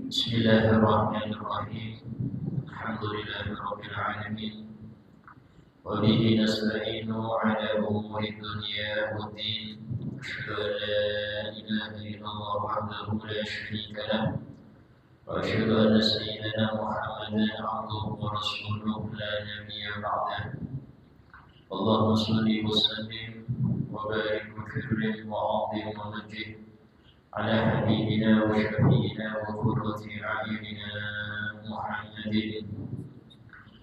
Bismillahirrahmanirrahim. Alhamdulillahirabbil alamin. Wa bihi nasta'inu 'ala umuri dunya waddin. Asyhadu an la ilaha illallah wahdahu la syarika lah. Wa asyhadu anna sayyidana Muhammadan 'abduhu wa rasuluhu la nabiyya ba'dahu. Allahumma shalli wa sallim wa barik wa karrim wa 'azzim wa majjid على حبيبنا وشفينا وقرة أعيننا محمد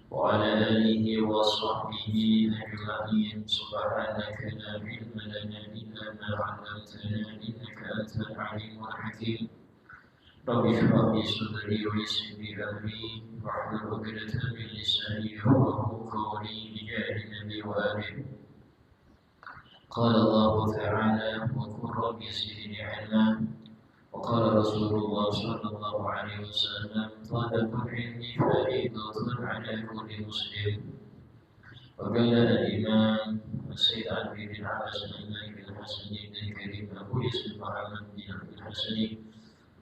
وعلى آله وصحبه أجمعين. سبحانك لا علم لنا إلا ما علمتنا إنك أنت العليم الحكيم. رب اشرح لي صدري ويسر لي أمري واحلل عقدة من لساني يفقهوا قولي بجاه النبي وآله. قال الله تعالى وقل رب زدني علما. وقال رسول الله صلى الله عليه وسلم طلب العلم فريضة على كل مسلم. وقال الإمام السيد علي بن عباس المالك بن الحسن بن الكريم أبو يوسف محمد بن عبد الحسن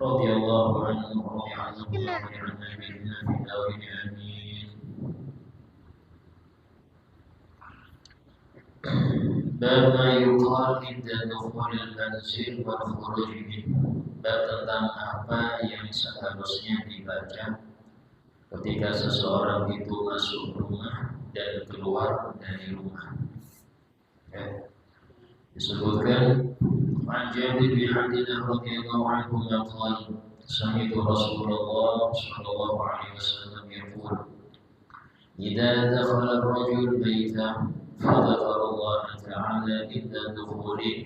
رضي الله عنه ورضي عنه وعن نبينا في دارين آمين. Bab ma yuqal inda dukhulil manzil wa khuruj minhu. Bab tentang apa yang seharusnya dibaca ketika seseorang itu masuk rumah dan keluar dari rumah. Disebutkan an Jabir bin Abdillah radhiyallahu anhu qala sami'tu Rasulullah sallallahu alaihi wasallam yaqul idza dakhala ar-rajul baytahu فذكر الله تعالى عند دخوله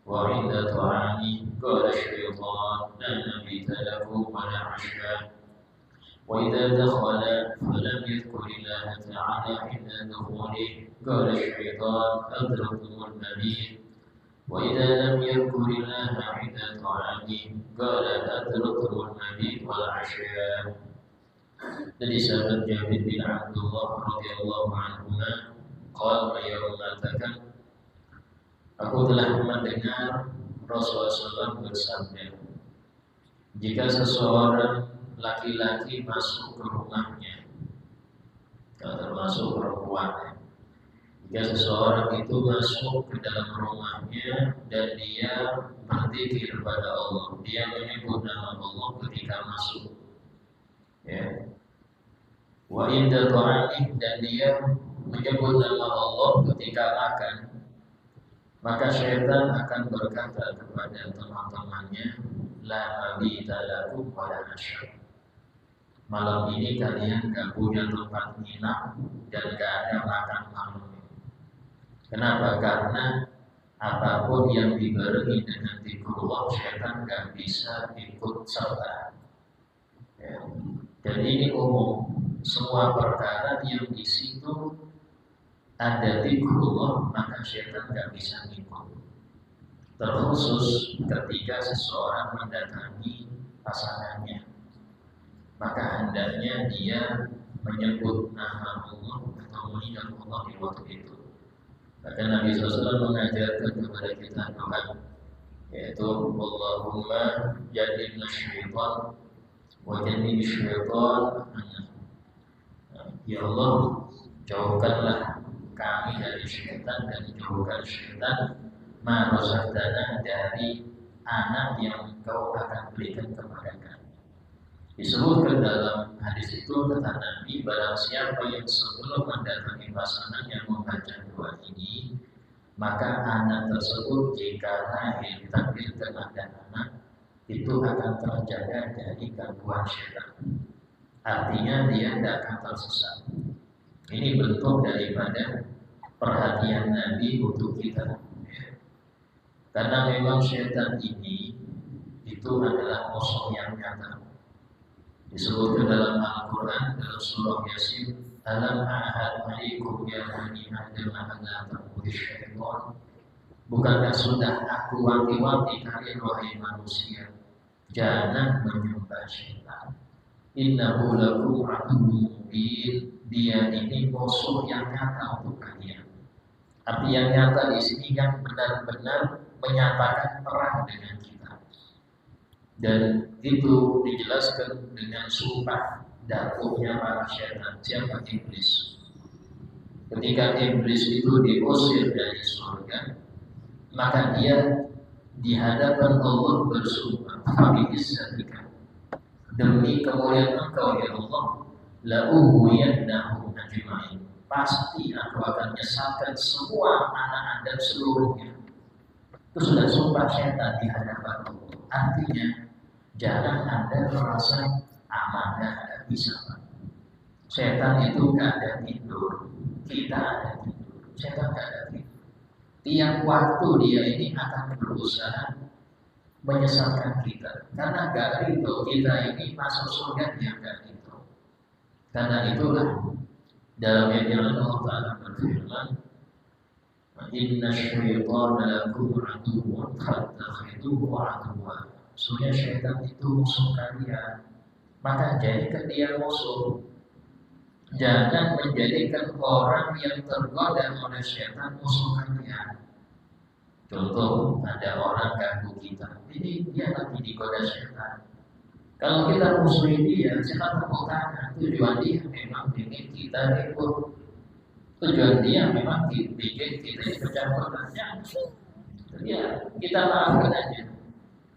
وعند طعامه قال الشيطان لا مبيت له ولا عشاء. وإذا دخل فلم يذكر الله تعالى عند دخوله قال الشيطان أدركتم المبيت. وإذا لم يذكر الله عند طعامه قال أدركتم المبيت والعشاء. Dari sahabat Jabir bin Abdullah radhiyallahu anhuma qala ya mengatakan aku telah mendengar Rasulullah SAW bersabda, jika seseorang laki-laki masuk ke rumahnya, termasuk perempuan, jika seseorang itu masuk ke dalam rumahnya dan dia berzikir kepada Allah, dia menyebut nama Allah ketika masuk, ya, wa inda ta'amih, dan dia menyebut nama Allah ketika makan, maka syaitan akan berkata kepada teman-temannya, la mabita lakum wa la nasya. Malam ini kalian gak punya tempat nginap dan gak ada makan malam. Kenapa? Karena apapun yang dibarengi dengan zikrullah, syaitan gak bisa ikut serta. Ya. Dan ini umum, semua perkara yang di situ ada zikrullah, maka syaitan gak bisa ngikut. Terkhusus ketika seseorang mendatangi pasangannya, maka hendaknya dia menyebut nama Allah atau mengingat Allah di waktu itu. Maka Nabi SAW mengajarkan kepada kita doa, yaitu Allahumma jannibna syaitan wa jannib syaitan. Ya Allah, jauhkanlah kami dari syaitan dan jauhkan syaitan ma razaqtana, dari anak yang Engkau akan berikan kepada kami. Disebutkan dalam hadis itu kata Nabi, barang siapa yang sebelum mendatangi pasangan yang membaca doa ini, maka anak tersebut jika lahir takdirkan ada anak, itu akan terjaga dari gangguan syaitan. Artinya dia tidak akan tersesat. Ini bentuk daripada perhatian Nabi untuk kita. Karena memang syaitan ini itu adalah musuh yang nyata. Disebutkan dalam Al-Quran, dalam surah Yasin, alam ahad alaikum ya bani Adam an la ta'budu syaitan. Bukankah sudah aku wanti-wanti kalian wahai manusia, jangan menyembah syaitan. Innahu lakum aduwwun mubin. Dia ini musuh yang nyata untuk kalian. Arti yang nyata di sini kan benar-benar menyatakan perang dengan kita. Dan itu dijelaskan dengan sumpah dapurnya para syaitan. Siapa? Iblis. Ketika iblis itu diusir dari surga, maka dia di hadapan Allah bersumpah, "Fabi'izzatika, demi kemuliaan Engkau ya Allah, la ughwiyannahum ajma'in." Pasti aku akan menyesatkan semua anak Adam seluruhnya. Itu sudah sumpah syaitan di hadapan Allah. Artinya jangan Anda merasa aman, nggak bisa. Setan itu nggak ada tidur, kita ada tidur. Setan nggak ada tidur. Tiap waktu dia ini akan berusaha menyesatkan kita. Karena nggak itu kita ini masuk surga dia nggak itu. Karena itulah dalam ayat Allah Taala berfirman, "Inna syaitana lakum aduwwun fattakhiduhu aduwwan." Sungguh syaitan itu musuh kalian, maka jadikan dia musuh. Jangan menjadikan orang yang tergoda oleh syaitan musuh kalian. Contoh, ada orang ganggu kita, ini dia lagi digoda syaitan. Kalau kita musuhin dia, syaitan tepuk tangan. Tujuan dia memang ingin kita ribut. Tujuan dia memang bikin kita pecah belah. Ya, kita maafkan aja.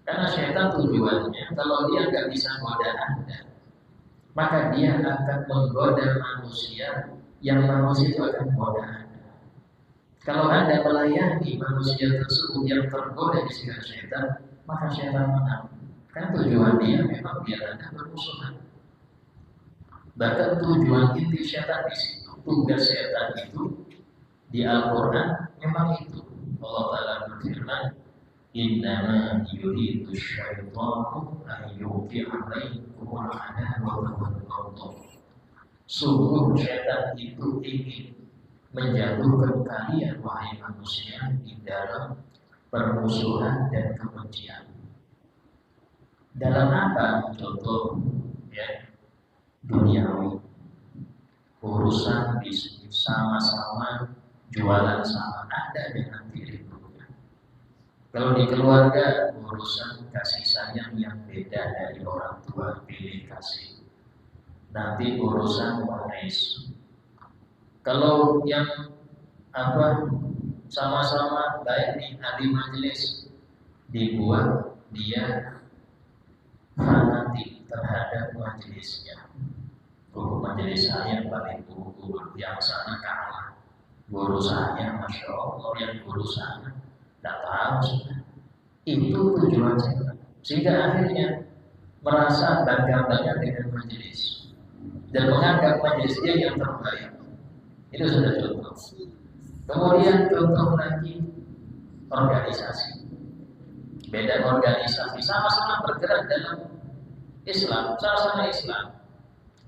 Karena syaitan tujuannya, kalau dia nggak bisa goda Anda, maka dia akan menggoda manusia, yang manusia itu akan menggoda Anda. Kalau Anda melayani manusia tersebut yang tergoda di sisi syaitan, maka syaitan menang. Karena tujuan dia memang biar Anda bermusuhan. Bahkan tujuan inti syaitan di situ, tugas syaitan itu di Al-Quran memang itu. Allah Ta'ala berfirman, "Innama yuridu syaitanu an yuqi'a bainakumul adawata wal baghdha." Sungguh syaitan itu ingin menjatuhkan kalian wahai manusia di dalam permusuhan dan kebencian. Dalam apa? Contoh ya, duniawi, urusan bisnis, sama-sama jualan sama, ada dengan diri. Kalau di keluarga, urusan kasih sayang yang beda dari orang tua, pilih kasih. Nanti urusan waris. Kalau yang sama-sama baik nih ahli majelis, dibuat dia fanatik terhadap majelisnya. Guru majelis saya yang paling guru, yang sana kalah. Guru saya, masya Allah, yang guru sana tidak tahu sudah. Itu tujuan saya. Sehingga akhirnya merasa bangga-bangga dengan majelis dan menganggap majelis dia yang terbaik. Itu sudah contoh. Kemudian contoh lagi organisasi. Beda organisasi, sama-sama bergerak dalam Islam, sama-sama Islam.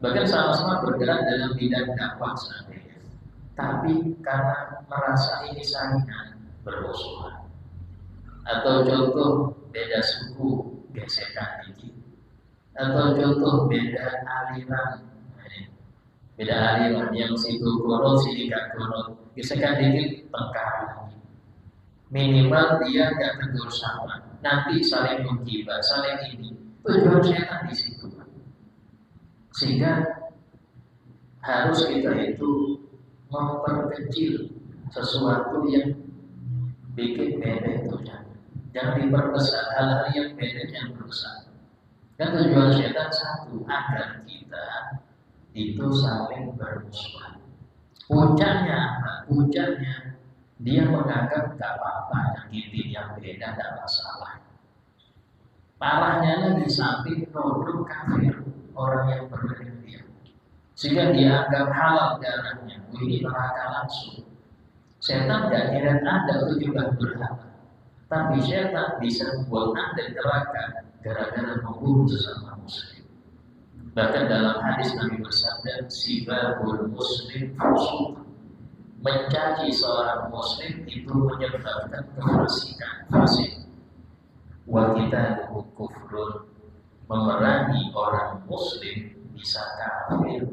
Bahkan sama-sama bergerak dalam bidang dakwah seandainya. Tapi karena merasa ini saingan, bermusuhan. Atau contoh beda suku, gesekan dikit. Atau contoh beda aliran, beda aliran, yang situ konot, sini gak konot, gesekan dikit, tengkar lagi. Minimal dia gak tegur sama, nanti saling menggibah, saling ini. Tujuan syaitan di situ. Sehingga harus kita itu memperkecil sesuatu yang bikin beda itu jangan diperbesar, hal-hal yang beda yang berbesar. Dan tujuan syaitan satu, agar kita itu saling bermusuhan. Puncaknya apa? Puncaknya dia menganggap gak apa-apa nyakitin yang beda, gak masalah. Parahnya lagi sampai produk kafir orang yang berbeda dia, sehingga dia anggap halal darahnya. Ini neraka langsung. Setan gak kira Anda itu juga berhala, tapi setan bisa membuat Anda neraka gara-gara membunuh sesama muslim. Bahkan dalam hadis Nabi bersabda, "Sibabul muslim fusuq." Mencaci seorang muslim itu menyebabkan kefasikan, fasik. Wa qitaluhu kufrun, memerangi orang muslim bisa kafir.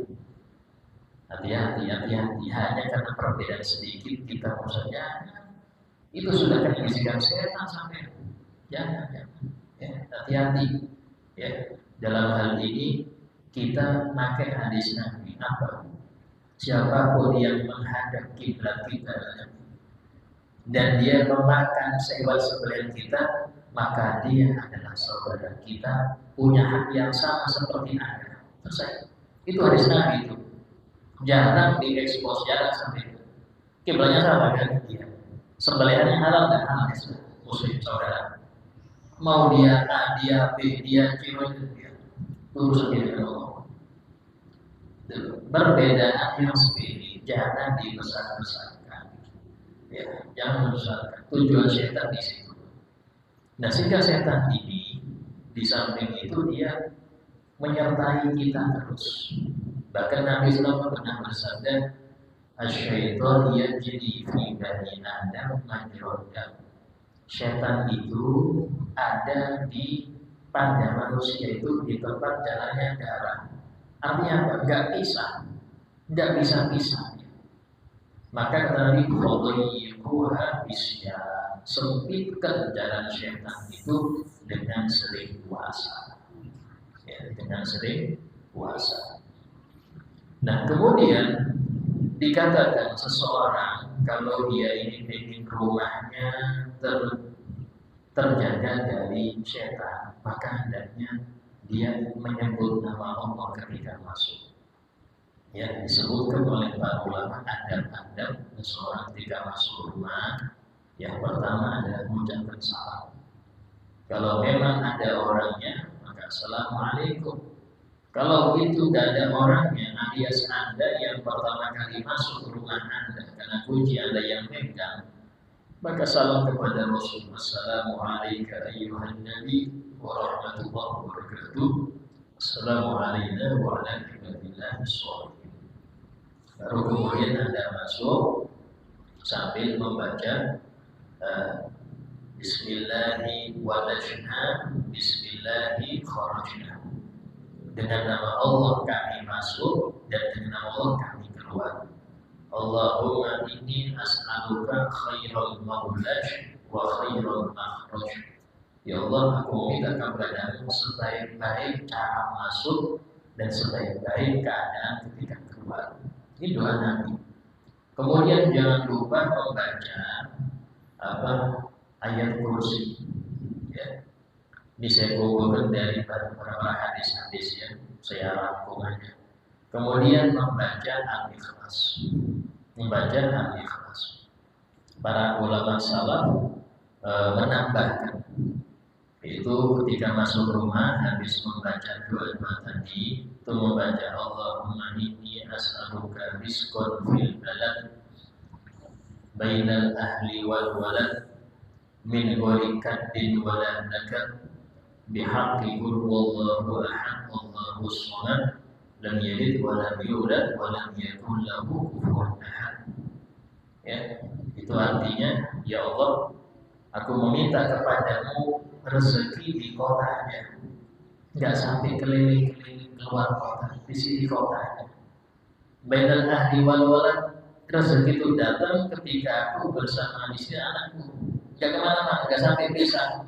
Hati-hati, hanya karena perbedaan sedikit kita maksudnya itu sudah kena bisikan setan sampai jangan. Ya, Hati-hati ya. Dalam hal ini kita pakai hadis Nabi apa? Siapapun yang menghadap kiblat kita dan dia memakan hewan sembelihan kita, maka dia adalah saudara kita, punya hak yang sama seperti Anda. Selesai. Itu hadis Nabi itu. Jarang diekspos, jarang sampai itu. Kiblatnya sama kan? Iya. Sembelihannya halal dan halal muslim saudara. Mau dia A, dia B, dia C, dia urusan dia dengan Allah. Perbedaan yang sepele jangan dibesar-besarkan. Ya, jangan membesarkan. Tujuan setan di situ. Nah, sehingga setan ini di samping itu dia menyertai kita terus. Bahkan Nabi SAW pernah bersabda, "Asyaiton yajri fi bani Adam majrad dam." Setan itu ada pada manusia itu di tempat jalannya darah. Artinya apa? Nggak bisa pisah. Maka kata Nabi, "Fadhiquha bisya." Sempitkan jalan setan itu dengan sering puasa. Ya, dengan sering puasa. Nah, kemudian dikatakan seseorang kalau dia ini ingin rumahnya terjaga dari setan, maka hendaknya dia menyebut nama Allah ketika masuk. Ya, disebutkan oleh para ulama adab-adab seseorang ketika masuk rumah. Yang pertama adalah mengucapkan salam. Kalau memang ada orangnya, maka assalamualaikum. Kalau itu tidak ada orangnya, alias Anda yang pertama kali masuk rumah Anda karena kunci Anda yang pegang, maka salam kepada Rasul. Assalamualaikum ayyuhan nabi wa rahmatullahi wa barakatuh. Assalamualaikum warahmatullahi wabarakatuh. Baru kemudian Anda masuk sambil membaca Bismillahi walajna, Bismillahi kharajna. Dengan nama Allah kami masuk dan dengan nama Allah kami keluar. Allahumma inni as'aluka khairal maulaj wa khairal makhraj. Ya Allah, aku minta kepadamu sebaik-baik cara masuk dan sebaik-baik keadaan ketika keluar. Ini doa Nabi. Kemudian jangan lupa membaca ayat kursi. Ya. Ini saya kumpulkan dari beberapa hadis-hadis yang saya rangkumannya. Kemudian membaca Al-Ikhlas. Para ulama salaf menambahkan itu ketika masuk rumah habis membaca doa tadi itu membaca Allahumma inni as'aluka rizqan fil balad bainal ahli wal walad min ghairi kaddin wala nakad bihaqqi qul huwallahu ahad Allahus samad lam yalid wa lam yulad wa lam yakul lahu kufuwan ahad. Ya, itu artinya ya Allah, aku meminta kepadamu rezeki di kotanya, nggak sampai keliling-keliling keluar kota, di sini kotanya. Bainal ahli wal walad, rezeki itu datang ketika aku bersama di sini anakku, nggak kemana-mana, nggak sampai pisah.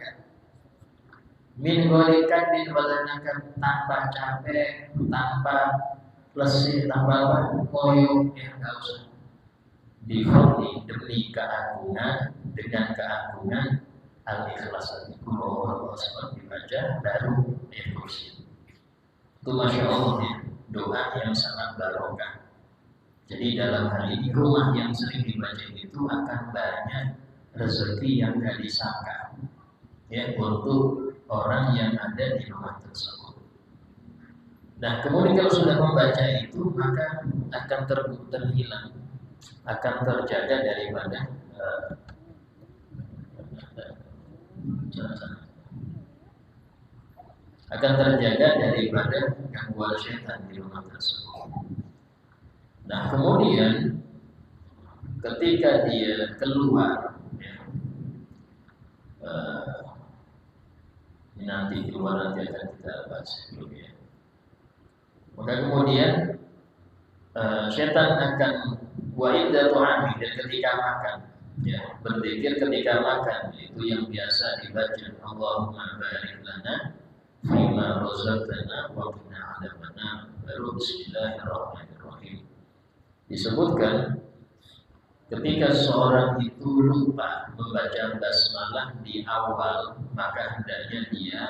Min golikan din walanakan, tanpa capek, tanpa lesih, tanpa koyok, ya nggak usah. Difadli demi keagungan, dengan keagungan Al-Ikhlas itu Allah seperti dibaca baru kursi. Itu Masya Allah ya, doa yang sangat barokah. Jadi dalam hal ini rumah yang sering dibaca itu akan banyak rezeki yang gak disangka ya untuk orang yang ada di rumah tersebut. Nah kemudian kalau sudah membaca itu maka akan terhilang, akan terjaga daripada akan terjaga daripada gangguan syaitan di rumah tersebut. Nah kemudian ketika dia keluar ya, nanti keluar nanti akan kita bahas dulu ya. Maka kemudian syaitan akan wa'idatu ami, dan ketika makan Ya, berzikir ketika makan itu yang biasa dibaca, Allahumma barik lana fima razaqtana wa qina adzabannar. Baru bismillahirrahmanirrahim. Disebutkan ketika seorang itu lupa membaca basmalah di awal, maka hendaknya dia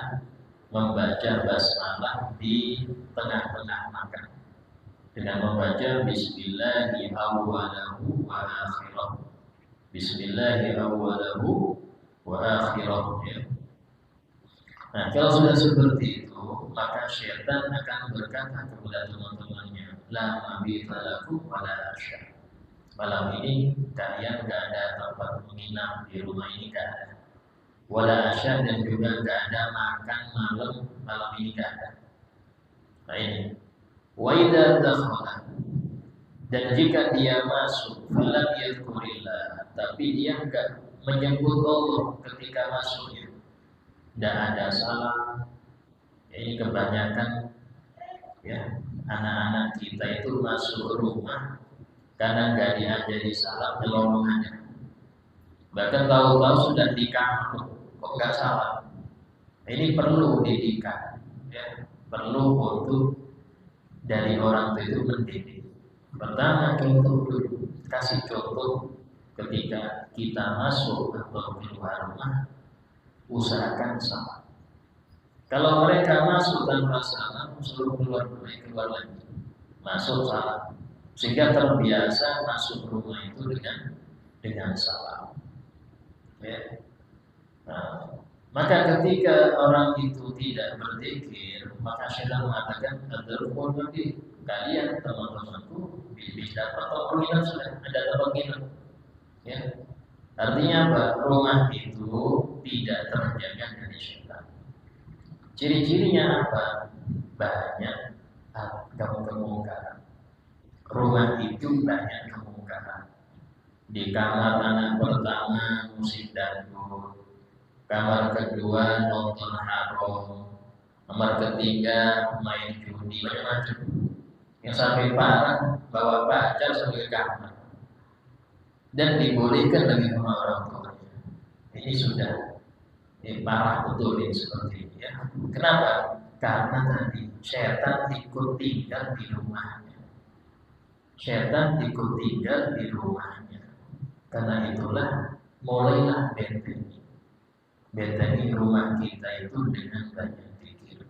membaca basmalah di tengah-tengah makan dengan membaca bismillahi awwalahu wa akhirahu. Bismillahi awwalahu wa akhirahu, ya. Nah, kalau sudah seperti itu, maka syaitan akan berkata kepada teman-temannya, la mabita lakum wa la asya. Malam ini kalian gak ada tempat menginap di rumah ini, gak ada. Wala asya, dan juga gak ada makan malam ini gak ada. Nah ini, wa idza dakhala, dan jika dia masuk, falam yadhkurillah, tapi dia enggak menyebut Allah ketika masuknya, tidak ada salam. Ini kebanyakan ya anak-anak kita itu masuk rumah karena enggak diajari salam, nyelonong aja. Bahkan tahu-tahu sudah di kamar kok enggak salam. Ini perlu didikan, ya, perlu untuk dari orang tua itu mendidik. Pertama, contoh dulu, kasih contoh ketika kita masuk atau keluar rumah, usahakan salam. Kalau mereka masuk tanpa salam, suruh keluar lagi, masuk salam, sehingga terbiasa masuk rumah itu dengan salam. Ya. Nah, maka ketika orang itu tidak berzikir, maka syaitan mengatakan, nanti kalian teman-temanku bisa dapat tempat penginap, sudah ada tempat penginap. Ya. Artinya apa? Rumah itu tidak terjaga dari syaitan. Ciri-cirinya apa? Banyak kemungkaran. Rumah itu banyak kemungkaran. Di kamar anak pertama musik dangdut, kamar kedua nonton haram, kamar ketiga main judi, macam-macam. Yang sampai parah bawa pacar sampai ke kamar dan dibolehkan lagi sama orang tuanya. Ini sudah parah betul ini seperti ini, ya. Kenapa? Karena tadi setan ikut tinggal di rumahnya. Setan ikut tinggal di rumahnya. Karena itulah mulailah bentengi rumah kita itu dengan banyak zikir.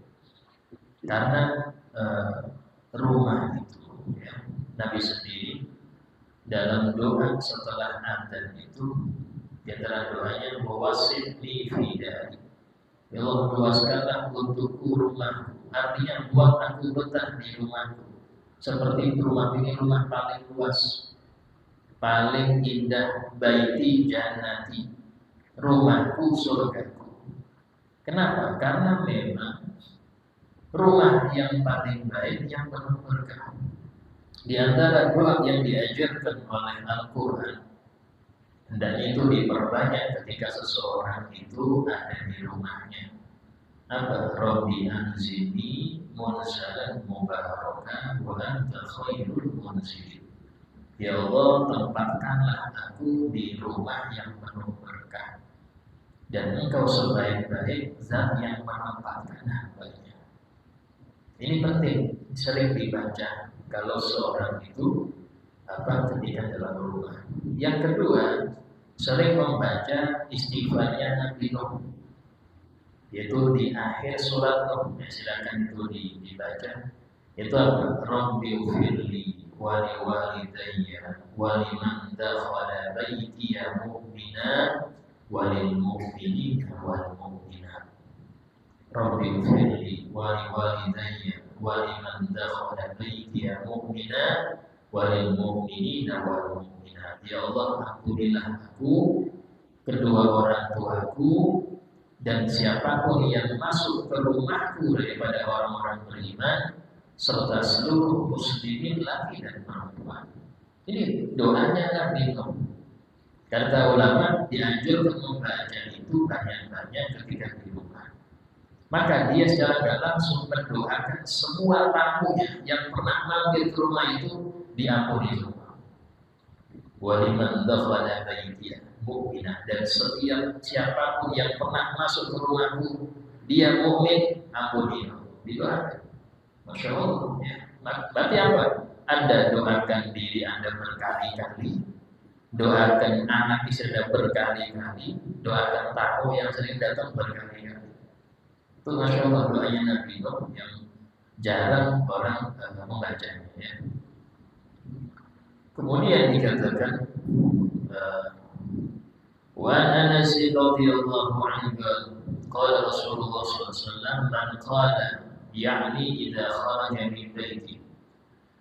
Karena rumah itu, ya, Nabi sendiri dalam doa setelah adzan itu, di antara doanya wawasidni fi dari, ya Allah, luaskanlah untukku rumahku, artinya buat aku betah di rumahku. Seperti itu, rumah ini rumah paling luas, paling indah, baiti jannati, rumahku surgaku. Kenapa? Karena memang rumah yang paling baik yang penuh berkah. Di antara doa yang diajarkan oleh Al-Quran, hendaknya itu diperbanyak ketika seseorang itu ada di rumahnya. Apa? Rabbi anzilni munzalan mubarakan wa anta khairul munzilin. Ya Allah, tempatkanlah aku di rumah yang penuh berkah, dan Engkau sebaik-baik zat yang menempatkan hamba-Nya. Ini penting, sering dibaca kalau seorang itu ketika dalam rumah. Yang kedua, sering membaca istighfarnya Nabi Nuh, yaitu di akhir surat Nuh. Silakan itu dibaca. Itu apa? Rabbi ufirli wa li walidayya wa liman dakhala baitiya mu'mina wa lil mu'minina wal mu'minat. Rabbi ufirli wa li walidayya wa liman dakhala baitiya mu'mina wa lil mu'minina wal mu'minat. Ya Allah, ampunilah aku, kedua orang tuaku, dan siapapun yang masuk ke rumahku daripada orang-orang beriman, serta seluruh muslimin laki dan perempuan. Ini doanya Nabi Nuh. Kata ulama, dianjurkan membaca itu banyak-banyak ketika di rumah. Maka dia secara tidak langsung mendoakan semua tamunya yang pernah mampir ke rumah itu diampuni semua. wa liman dakhala baitiya mu'minah, dan setiap siapapun yang pernah masuk ke rumahku dia mukmin, ampuni, didoakan. Masya Allah ya. Berarti apa? Anda doakan diri Anda berkali-kali, doakan anak istri Anda berkali-kali, doakan tamu yang sering datang berkali-kali. Itu Masya Allah doanya Nabi Nuh yang jarang orang membacanya ya. Kemudian dikatakan wa Anas radhiyallahu anhu qala Rasulullah sallallahu alaihi wasallam man qala yani idza kharaja min baiti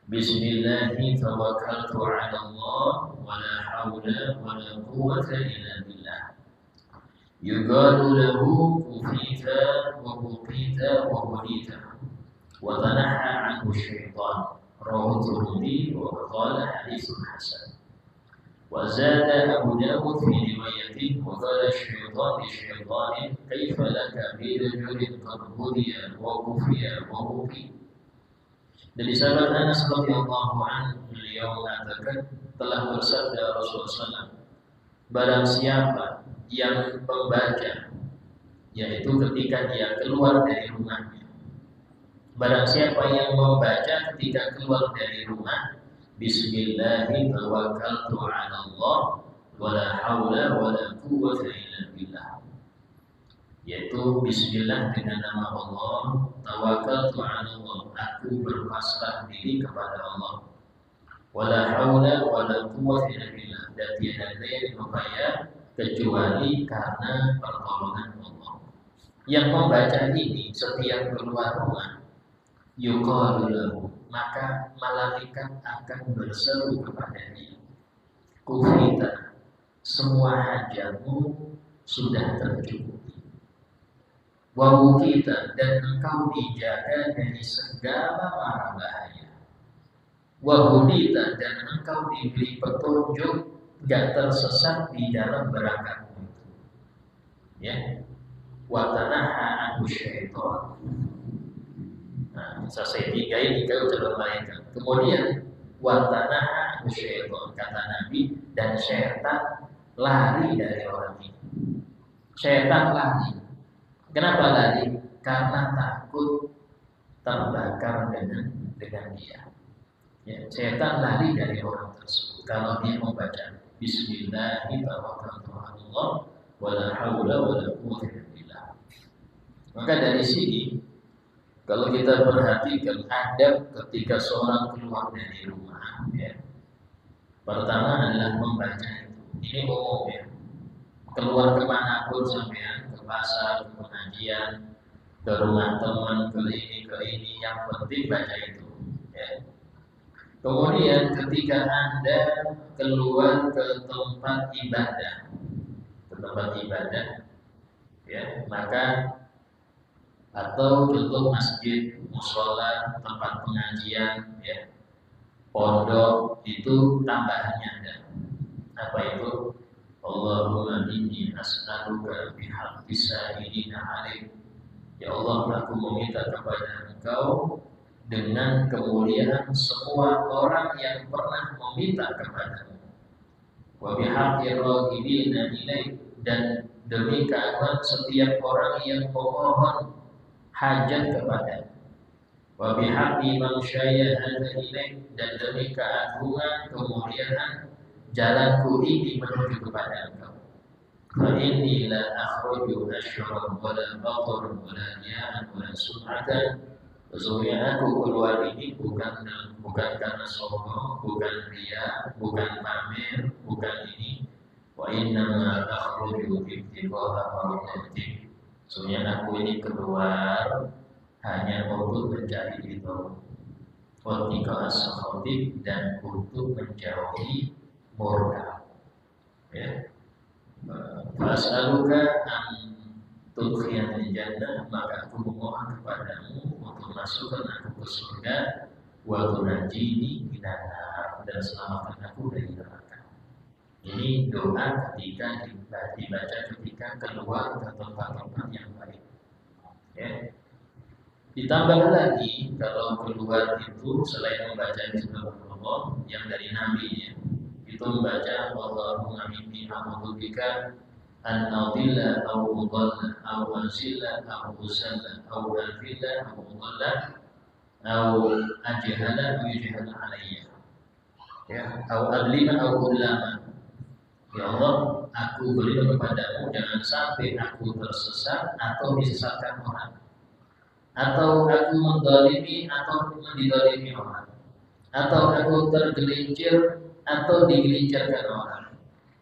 bismillahi tawakkaltu 'ala Allah wa la haula wa la quwwata illa billah yuqalu lahu kufita wa kuqita wa hudita wa tanaha 'anhu syaitan rawahu Tirmidzi wa qala haditsun hasan. Wa zada Abu Dawud fi riwayatihi wa qala syaitan li syaitan kaifa laka bi rajulin qad hudiya wa kufiya wa hufi. Dari sahabat Anas radhiyallahu anhu beliau mengatakan telah bersabda Rasulullah SAW, barang siapa yang membaca, yaitu ketika dia keluar dari rumahnya, barang siapa yang membaca ketika keluar dari rumah, bismillahi tawakkaltu 'ala Allah wa la haula wa la quwwata illa billah, yaitu bismillah dengan nama Allah, tawakkaltu 'ala Allah, aku berpasrah diri kepada Allah, wala haula wala quwwata illa billah, dan tiada daya upaya kecuali karena pertolongan Allah. Yang membaca ini setiap keluar rumah, yuqalu lahu, maka malaikat akan berseru kepada dia, kufita, semua hajatmu sudah tercukupi, wa kita, dan engkau dijaga dari segala mara bahaya, wa hudita, dan engkau diberi petunjuk gak tersesat di dalam berangkatmu itu ya, wa tanaha anhu syaitan. Nah, selesai tiga ini kalau sudah malaikat. Kemudian wa tanaha anhu syaitan, kata Nabi, dan syaitan lari dari orang ini. Syaitan lari. Kenapa lari? Karena takut terbakar dengan dia. Ya, syaitan lari dari orang tersebut kalau dia membaca bismillahirrahmanirrahim wa la haula wa la quwwata illa billah. Maka dari sini kalau kita perhatikan adab ketika seorang keluar dari rumah ya, pertama adalah membaca itu. Ini umum ya. Keluar kemanapun sampean, ke pasar, ke pengajian, ke rumah teman, ke ini, yang penting baca itu ya. Kemudian ketika Anda keluar ke tempat ibadah ya, maka atau contoh masjid, mushola, tempat pengajian ya, pondok, itu tambahannya ada. Apa itu? Allahumma inni as'aluka bihaqqi sa'ilina 'alaik. Ya Allah, aku meminta kepada Engkau dengan kemuliaan semua orang yang pernah meminta kepadamu, wa bihaqqi raghibina ilaik, dan demi keagungan setiap orang yang memohon hajat kepadamu, wa bihaqqi man syayyaha ilaik, dan demi keagungan kemuliaan jalanku ini menuju kepada Engkau. Fa inni la akhruju asyran wa la batar wa la ya'an wa la sum'atan. Sesungguhnya aku keluar ini bukan karena sombong, bukan ria, bukan pamer, bukan ini. Wa innama akhruju ibtigha'a mardhatik. Sesungguhnya aku ini keluar hanya untuk mencari ridho, wa ibtigha'a sakhatik, dan untuk menjauhi murka. Ya. Fas'aluka an tudkhilani jannah, maka aku memohon kepadamu untuk masukkan aku ke surga, wa tunajini minan nar, dan selamatkan aku dari neraka. Ini doa ketika dibaca ketika keluar ke tempat-tempat yang baik. Ya. Ditambah lagi kalau keluar itu selain membaca Bismillahirrahmanirrahim yang dari Nabi ya, itu membaca Allahumma inni a'udzubika an adilla aw udalla aw ansilla aw usalla aw adilla aw udalla aw ajhala aw yujhala alayya, ya, aw adlima aw ulama. Ya Allah, aku berlindung kepadamu jangan sampai aku tersesat atau disesatkan orang, atau aku mendolimi atau didolimi orang, atau aku tergelincir atau digelincirkan orang,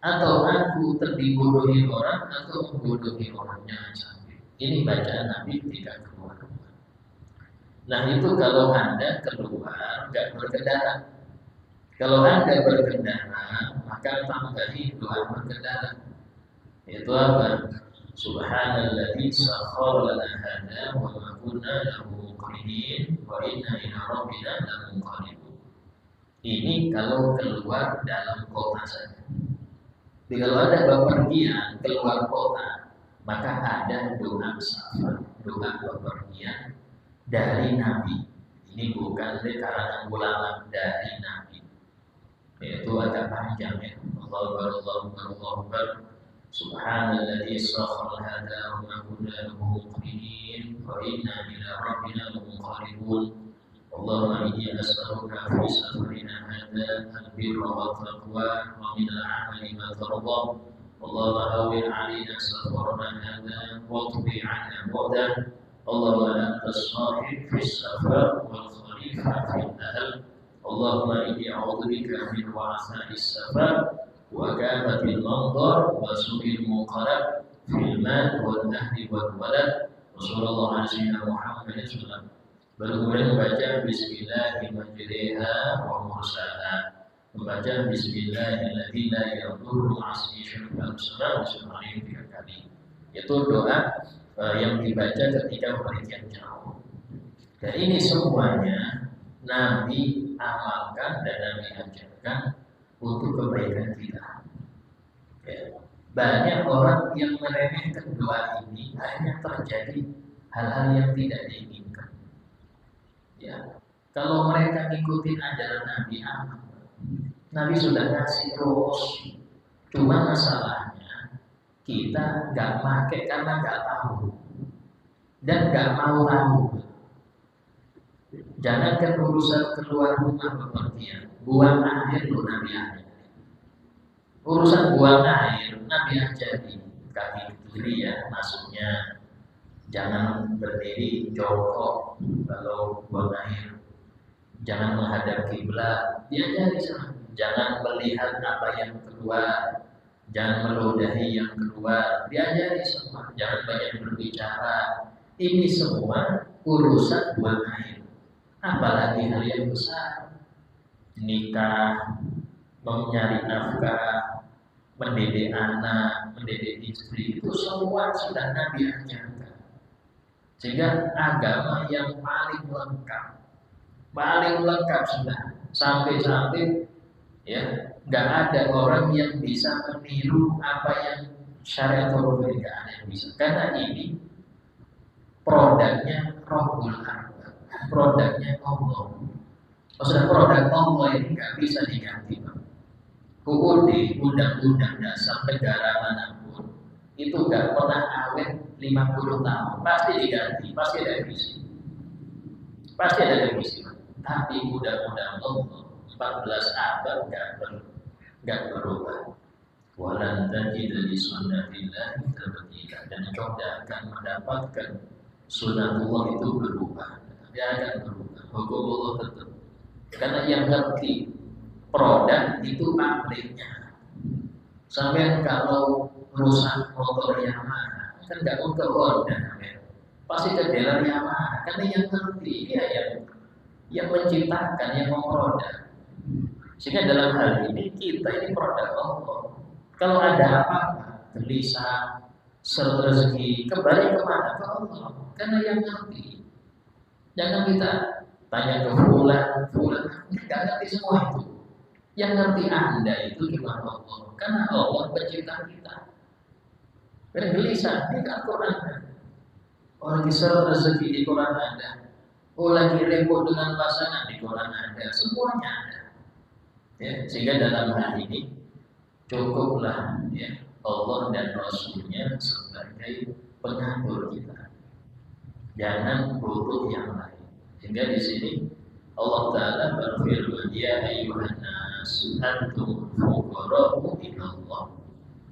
atau aku terdibodohi orang atau membodohi orang. Jangan sampai. Ini bacaan Nabi tidak keluar. Nah itu kalau Anda keluar nggak berkendara. Kalau Anda berkendara, maka tambahi doa berkendara. Itu apa? Subhanalladzi sakhkhara lana hadza wa ma kunna lahu muqrinin wa inna ila rabbina lamunqalibun. Ini kalau keluar dalam kota saja. Jadi kalau ada bepergian keluar kota, maka ada doa safar, doa bepergian dari Nabi. Ini bukan dari karangan ulama, dari Nabi. Itu agak panjang ya. Allahu Akbar. Subhanalladzi sakhkhara hadza wa ma kunna lahu muqrinin wa inna ila rabbina lamunqalibun. Allahumma inni as'aluka fi safarina hadza al-birra wa taqwa wa min al-'amali ma tarda. Allahumma hawwin 'alaina safarana hadza wa tubi 'anna bu'dan. Allahumma anta as-sahib fi as-safar wal khalifah fil ahl. Allahumma inni a'udzubika min wa'sa'is safar wa kamatil manzar wa su'il munqalab fil mal wal ahli wal walad. Wassallallahu ala sayyidina Muhammadin sallallahu. Baru kemudian membaca Bismillahirrahmanirrahim wa mursalah, membaca Bismillahirrahmanirrahim la yadurru ma'asmi syai'un subhanahu tiga kali. Itu doa yang dibaca ketika bepergian jauh. Dan ini semuanya Nabi amalkan dan Nabi ajarkan untuk kebaikan kita. Ya. Banyak orang yang meremehkan doa ini, akhirnya terjadi hal-hal yang tidak diinginkan. Ya, kalau mereka ngikutin ajaran Nabi aman. Nabi sudah ngasih rumus. Cuma masalahnya kita nggak pakai karena nggak tahu dan nggak mau tahu. Jangankan urusan keluar rumah bepergian, buang air loh Nabi ajar. Urusan buang air Nabi ajari kaki kiri ya, masuknya jangan berdiri jongkok kalau buang air, jangan menghadap kiblat, diajari sama. Jangan melihat apa yang keluar, jangan meludahi yang keluar, diajari semua. Jangan banyak berbicara. Ini semua urusan buang air. Apalagi hal yang besar, nikah, mencari nafkah, mendidik anak, mendidik istri, itu semua sudah Nabi ajarkan. Sehingga agama yang paling lengkap sudah, sampai ya nggak ada orang yang bisa meniru apa yang syariat Rasul nggak ada yang bisa. Karena ini produknya Rabbul Alamin, produknya Allah. Maksudnya produk Allah ini nggak bisa diganti, Pak. UUD, undang-undang dasar negara manapun itu nggak pernah awet 50 tahun, pasti diganti, pasti ada revisi. Tapi undang-undang Allah 14 abad nggak berubah. Walan tajida li sunnatillahi tabdila, dan kau tidak akan mendapatkan sunnatullah itu berubah. Dia akan berubah, hukum Allah tetap. Karena yang ngerti produk itu pabriknya. Sampai kalau rusak motor Yamaha, kan nggak untuk Honda, pasti ke dealer Yamaha. Karena yang ngerti dia yang menciptakan, yang memproduk. Sehingga dalam hal ini kita ini produk Allah. Kalau ada apa-apa, gelisah, rezeki, kembali kemana? Ke Allah. Karena yang ngerti. Jangan kita tanya ke fulan, nggak ngerti semua itu. Yang ngerti Anda itu cuma Allah. Karena Allah pencipta kita. Karena gelisah, ini kan Quran. Orang kisah rezeki di Quran ada. Oh lagi repot dengan pasangan di Quran ada. Semuanya ada. Ya, sehingga dalam hal ini cukuplah ya Allah dan Rasulnya sebagai pengatur kita. Jangan butuh yang lain. Sehingga di sini Allah Taala berfirman, ya ayyuhan nas antum fuqara'u ilallah.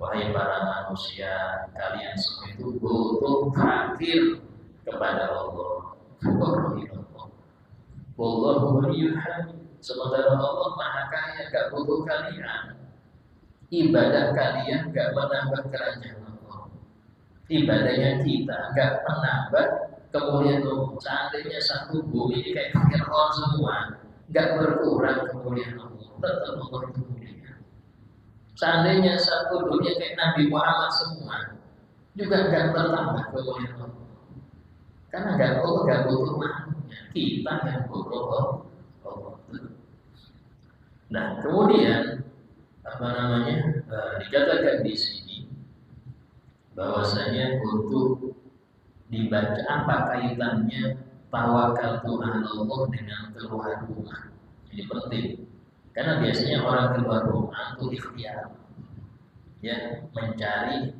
Wahai para manusia, kalian semua itu butuh fakir kepada Allah. Fuqara'u ilallah. Wallahu ghaniyyun hamid. Sementara Allah Maha Kaya, gak butuh kalian. Ibadah kalian gak menambah kerajaan Allah. Ibadahnya kita gak menambah kemuliaan Allah. Seandainya satu bumi ini kayak Fir'aun semua, gak berkurang kemuliaan Allah. Tetap Allah itu mulia. Seandainya satu dunia kayak Nabi Muhammad semua, juga gak bertambah kemuliaan Allah. Karena Allah gak butuh makhluknya, kita yang butuh Allah. Nah, kemudian dikatakan di sini bahwasanya untuk dibaca apa kaitannya tawakaltu 'ala Allah dengan keluar rumah. Ini penting. Karena biasanya orang keluar rumah itu ikhtiar. Ya, cari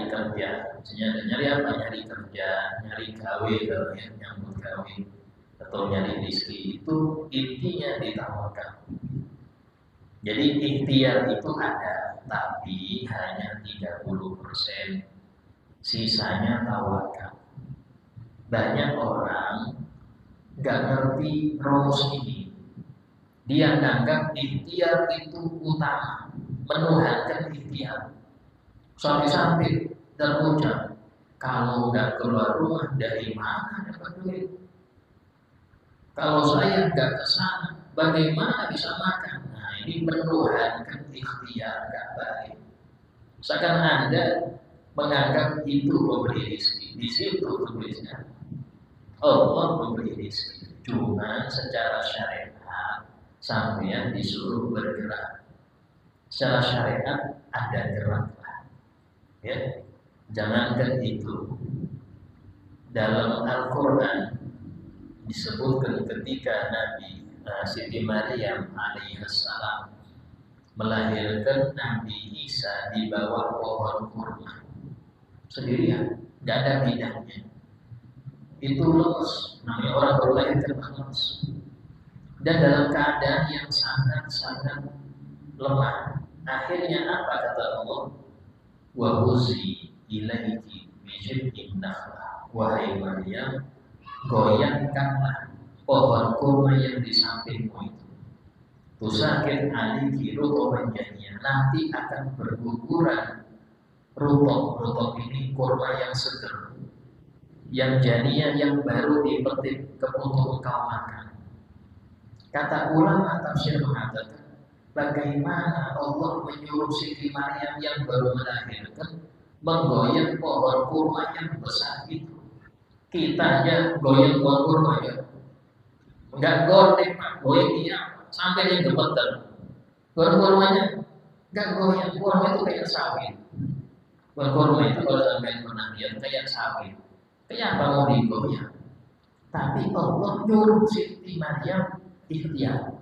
kerja. Misalnya nyari apa? Nyari kerja, nyari gawe, ya, nyambut gawe atau nyari rezeki, itu intinya ditawakal. Jadi ikhtiar itu ada, tapi hanya 30%. Sisanya tawakal. Banyak orang gak ngerti rumus ini. Dia menganggap ikhtiar itu utama, menuhankan ikhtiar. Sampai-sampai terucap, kalau gak keluar rumah dari mana dapat duit? Kalau saya gak ke sana, bagaimana bisa makan? Nah, ini menuhankan ikhtiar gak baik. Seakan Anda menganggap itu memberi rezeki. Di situ tulisnya Allah memberi rezeki. Cuma secara syariat sampeyan disuruh bergerak. Secara syariat ada geraklah. Ya, jangankan itu. Dalam Al-Quran disebutkan ketika Nabi Siti Maryam alaihissalam melahirkan Nabi Isa di bawah pohon kurma sendirian, tidak ada bidangnya. Itu lemes, namanya orang baru lahir lemes. Dan dalam keadaan yang sangat-sangat lemah. Akhirnya apa kata Allah? Wa huzi ilaiki bijib'in nakhlah. Wahai Maryam, goyangkanlah pohon kurma yang di sampingmu itu. Tusakit aliki rutoban janiya. Nanti akan berguguran rutok ini kurma yang seger, yang janiya, yang baru dipetik untuk engkau makan. Kata ulama tafsir mengatakan, bagaimana Allah menyuruh Siti Maryam yang baru melahirkan menggoyang pohon kurma yang besar itu? Kita aja goyang pohon kurma ya, enggak goyang pak, goyang dia sampai dia gemeter. Pohon kurmanya enggak goyang, kurma itu kayak sawit. Pohon kurma itu kalau sampai pernah lihat kayak sawit, kayak apa mau digoyang? Tapi Allah nyuruh Siti Maryam ikhtiar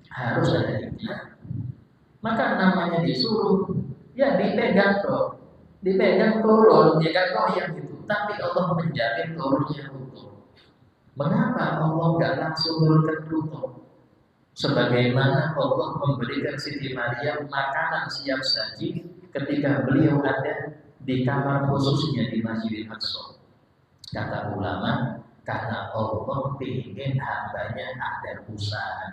harus ada ikhtiar. Maka namanya disuruh, ya dipegang tuh, dipegang turun, dia gak goyang gitu. Tapi Allah menjamin turunnya utuh. Mengapa Allah gak langsung turunkan utuh? Sebagaimana Allah memberikan Siti Maryam makanan siap saji ketika beliau ada di kamar khususnya di Masjidil Aqsa. Kata ulama, karena Allah ingin hambanya ada usaha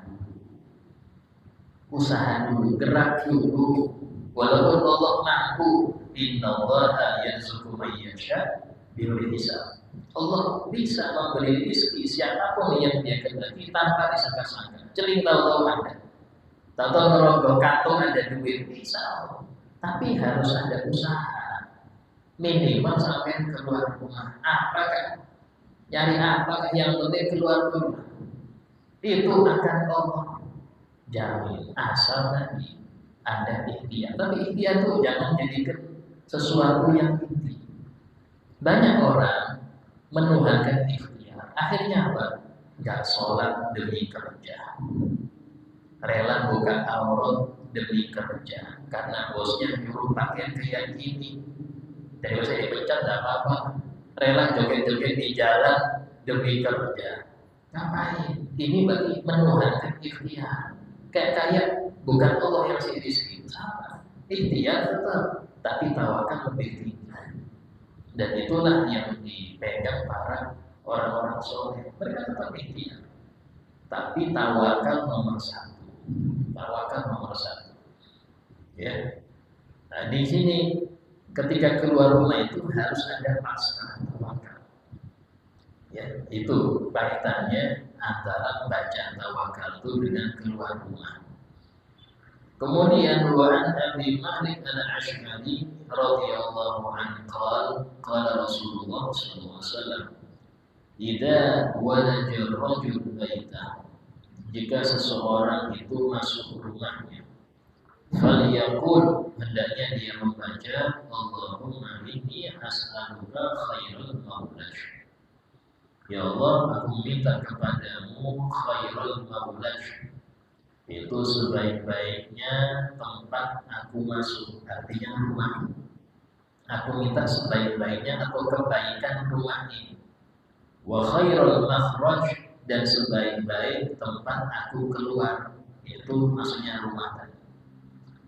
dulu, gerak dulu. Walaupun Allah mampu, innallaha yarzuqu man yasha bighairi hisab. Allah bisa memberi rezeki siapapun yang dia kehendaki tanpa disangka-sangka. Celing tahu-tahu ada, tahu-tahu ngerogoh kantong ada duit bisa. Tapi harus ada usaha. Minimal sampai keluar rumah. Apakah? Nyari apakah yang penting keluar rumah? Itu akan Allah jamin. Asal tadi ada ikhtiar. Tapi ikhtiar itu jangan jadikan sesuatu yang inti. Banyak orang menuhankan ikhtiar. Akhirnya apa? Gak sholat demi kerja. rela buka aurat demi kerja karena bosnya nyuruh pakaian kayak gini. Jadi saya dipecat tidak apa-apa. Rela joget-joget di jalan demi kerja. Ngapain? Ini berarti menuhankan ikhtiar. Kayak bukan Allah yang sih rizki. Sama. Ikhtiar tetap, tapi tawakal lebih tinggi. Dan itulah yang dipegang para orang-orang soleh. Mereka tetap ikhtiar, tapi tawakal nomor satu. Tawakal nomor satu. Ya. Nah, di sini ketika keluar rumah itu harus ada pasrah tawakal. Ya, itu kaitannya antara baca tawakal itu dengan keluar rumah. Kemudian wa an Abi Malik al-Asy'ari radhiyallahu anhu qala Rasulullah sallallahu alaihi wasallam idza walaja rajul baita, jika seseorang itu masuk rumahnya, falyaqul, hendaknya dia membaca Allahumma inni as'aluka khairal maulaj, ya Allah aku minta kepadamu khairal maulaj, itu sebaik-baiknya tempat aku masuk, artinya rumah. Aku minta sebaik-baiknya atau kebaikan rumah ini. Wa khairul makhraj, dan sebaik-baik tempat aku keluar, itu maksudnya rumah tadi.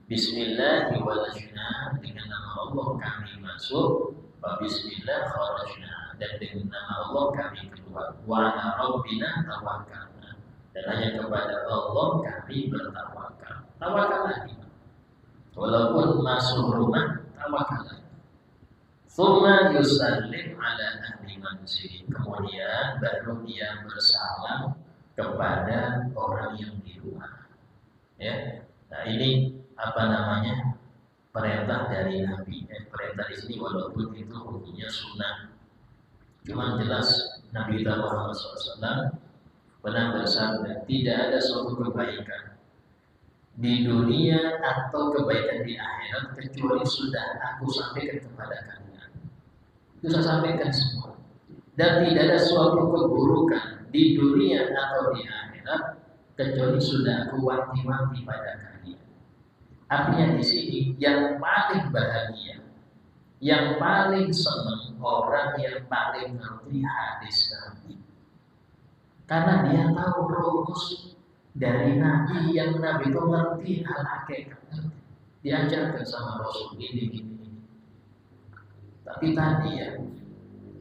Bismillahirrahmanirrahim, dengan nama Allah kami masuk. Wa bismillah kharajna, dan dengan nama Allah kami keluar. Wa ala rabbina tawakkalna, dan hanya kepada Allah kami bertawakal. Tawakal lagi. Walaupun masuk rumah, tawakal lagi. Tsumma yusallim ala ahli manzil, kemudian baru dia bersalam kepada orang yang di rumah. Ya. Nah, ini apa namanya? Perintah dari Nabi. Perintah di sini walaupun itu hukumnya sunnah. Cuma jelas Nabi Muhammad SAW pernah bersabda, tidak ada suatu kebaikan di dunia atau kebaikan di akhirat kecuali sudah aku sampaikan kepada kalian. Itu saya sampaikan semua. Dan tidak ada suatu keburukan di dunia atau di akhirat kecuali sudah aku wanti-wanti pada kalian. Artinya di sini yang paling bahagia, yang paling senang orang yang paling ngerti hadis Nabi. Karena dia tahu rumus dari Nabi, yang Nabi itu ngerti al-hakikat, diajarkan sama Rasul ini. Tapi tadi ya,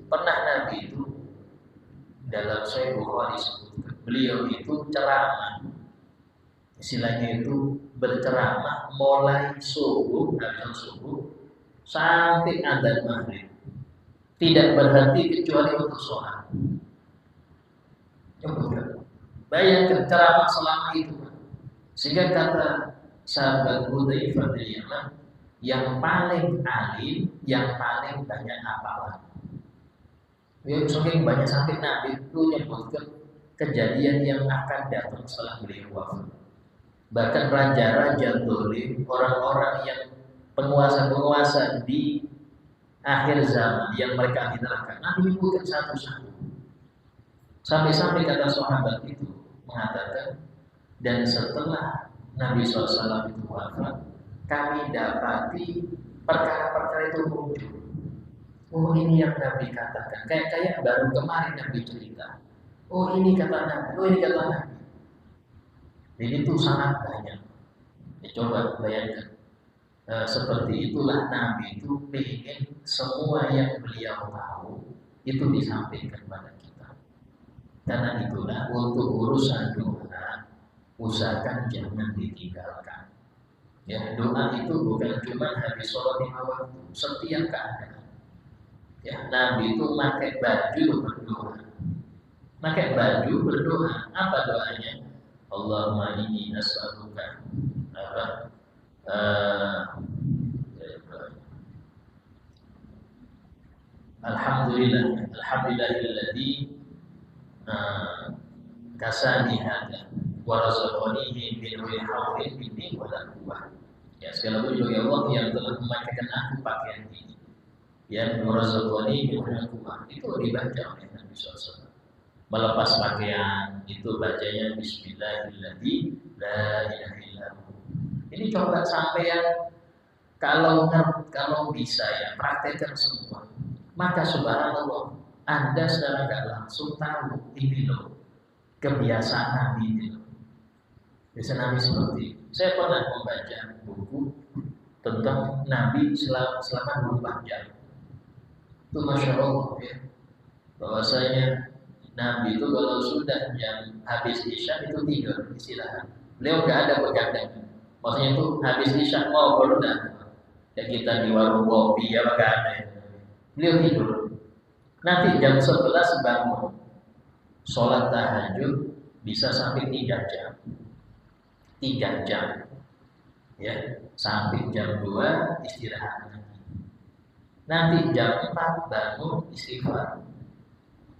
pernah Nabi itu dalam Sahih Bukhari disebutkan, beliau itu ceramah, istilahnya itu berceramah mulai subuh, dari subuh sampai adzan maghrib, tidak berhenti kecuali untuk sholat. Bayangkan ceramah selama itu, sehingga kata sahabat Hudzaifah bin Yaman, yang paling alim, yang paling banyak hafalan. Ya, saking banyak sampai Nabi itu menyebutkan kejadian yang akan datang setelah beliau wafat. Bahkan raja-raja dolim, orang-orang yang penguasa-penguasa di akhir zaman yang mereka hinakan, Nabi menyebutkan satu-satu. Sampai-sampai kata sahabat itu mengatakan, dan setelah Nabi SAW itu wafat, kami dapati perkara-perkara itu muncul. Oh, ini yang Nabi katakan. Kayak baru kemarin Nabi cerita. Oh, ini kata Nabi. Oh, ini kata Nabi. Jadi itu sangat banyak. Ya, coba bayangkan. Seperti itulah Nabi itu ingin semua yang beliau tahu itu disampaikan pada kita. Karena itulah untuk urusan doa, usahakan jangan ditinggalkan. Ya, doa itu bukan cuma habis sholat 5 waktu, setiap keadaan. Ya, Nabi itu pakai baju berdoa. Pakai baju berdoa. Apa doanya? Allahumma inni as'aluka alhamdulillahilladzi kasani hada wa razaqani min hawlin minni wa la quwwah. Ya, segala puji bagi Allah yang telah memakaikan aku pakaian ini. Yang merazaqani min quwwah, itu dibaca oleh Nabi SAW. melepas pakaian itu bacanya Bismillahirrahmanirrahim la ilaha illallah. Ini coba sampean kalau bisa ya praktekkan semua. Maka subhanallah, Anda secara nggak langsung tahu ini loh kebiasaan Nabi ini loh. Biasa Nabi seperti itu. Saya pernah membaca buku tentang Nabi selama 24 jam. Itu Masya Allah ya. Bahwasanya Nabi itu kalau sudah jam habis Isya itu tidur, istirahat. Beliau nggak ada begadang. Maksudnya itu habis Isya mau berenang. Ya kita di warung kopi ya nggak ada. Beliau tidur. Nanti jam 11 bangun. Sholat tahajud bisa sampai 3 jam. 3 jam. Ya, sampai jam 2 istirahat lagi. Nanti jam 4 bangun istighfar.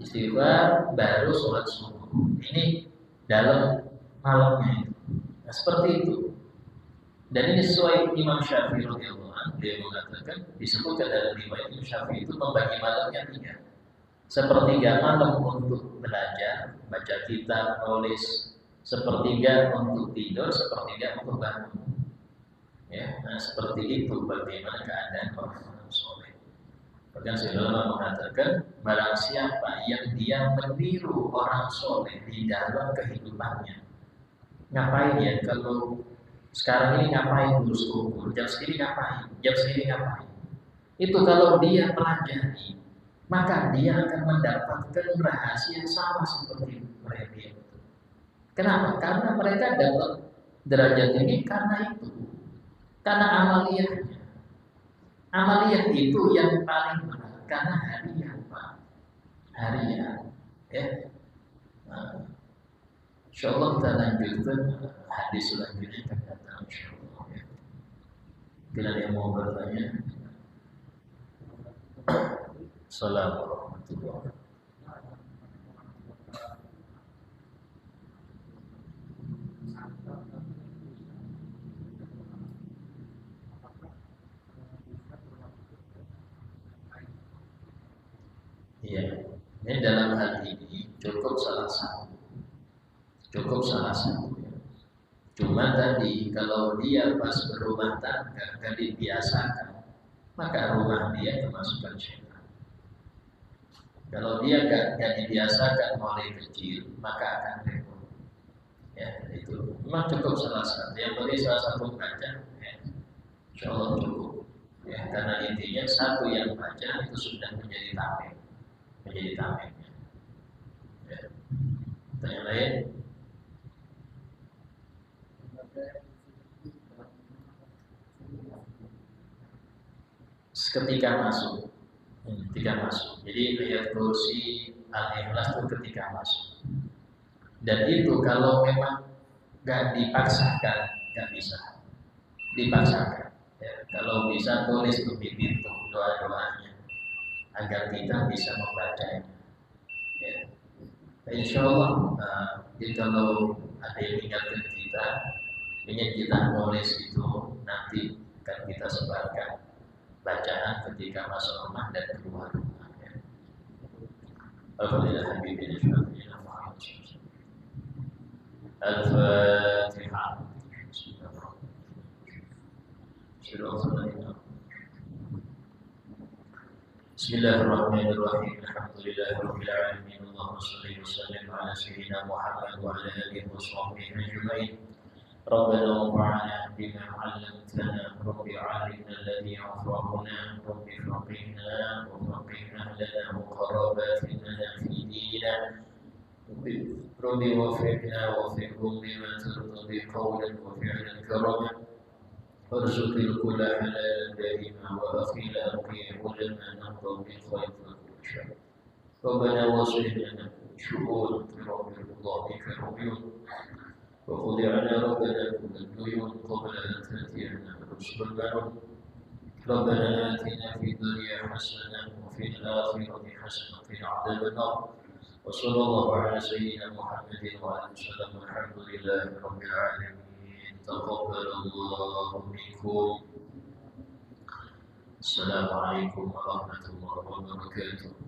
Istighfar baru sholat subuh. Ini dalam malamnya itu. Nah, seperti itu. Dan ini sesuai Imam Syafi'i radhiyallahu anhu, dia mengatakan disebutkan dalam riwayat Imam Syafi'i itu membagi malamnya 3. Sepertiga malam untuk belajar, baca kitab, nulis, sepertiga untuk tidur, sepertiga untuk bangun. Ya, nah seperti itu bagaimana keadaan orang soleh. Bahkan Rasulullah mengatakan barang siapa yang dia meniru orang soleh di dalam kehidupannya, ngapain ya kalau sekarang ini ngapain lulus kumpul, jam segini ngapain, jam segini ngapain. Itu kalau dia pelajari, maka dia akan mendapatkan rahasia sama seperti mereka. Kenapa? Karena mereka dapat derajat ini karena itu. Karena amaliyahnya. Amaliyah itu yang paling berat. Karena harian, Pak. Harian. Ya. Nah, InsyaAllah kita lanjutkan hadis selanjutnya akan datang InsyaAllah ya. Bila yang mau bertanya. Assalamualaikum warahmatullahi wabarakatuh. Iya, ini dalam hal ini cukup salah satu. Cukup salah satu ya. Cuma tadi kalau dia pas berumah tangga gak dibiasakan, maka rumah dia kemasukan syaitan. Kalau dia gak dibiasakan mulai kecil, maka akan repot. Ya, itu memang cukup salah satu. Yang beri salah satu baca, ya, InsyaAllah cukup. Ya, karena intinya satu yang baca itu sudah menjadi tameng, menjadi tamengnya. Ya. Tanya lain? Ketika masuk, Jadi ayat kursi Al-Ikhlas itu ketika masuk. Dan itu kalau memang gak dipaksakan, gak bisa dipaksakan. Ya, kalau bisa tulis di pintu doa-doanya agar kita bisa membacanya. Ya. Insya Allah, kalau ada yang ingatkan kita, ingin kita nulis itu nanti akan kita sebarkan bacaan ketika masuk rumah dan keluar rumah. Ya. Alhamdulillah Habibina Syafina Muhammad Al-Fatihah. Bismillahirrahmanirrahim. Alhamdulillahirabbil alamin. Allahumma shalli wa sallim ala sayyidina Muhammad wa ala alihi wa sahbihi ajma'in. ربنا وانفعنا بما علمتنا رب علمنا الذي ينفعنا رب فقهنا وفقه أهلنا وقراباتنا في ديننا رب وفقنا وفقهم بما ترضى قولا وفعلا كرما وارزق الكل حلالا دائما وأخيلا أقيم لنا نهضا بالخير والشر ربنا واصلح لنا شؤون رب الله كرميون وخذ عنا ربنا كل الديون قبل أن تأتينا رسل المنون ربنا آتنا في الدنيا حسنة وفي الآخرة حسنة وقنا عذاب النار وصلى الله على سيدنا محمد وعلى آله وسلم والحمد لله رب العالمين تقبل الله منكم السلام عليكم ورحمة الله وبركاته.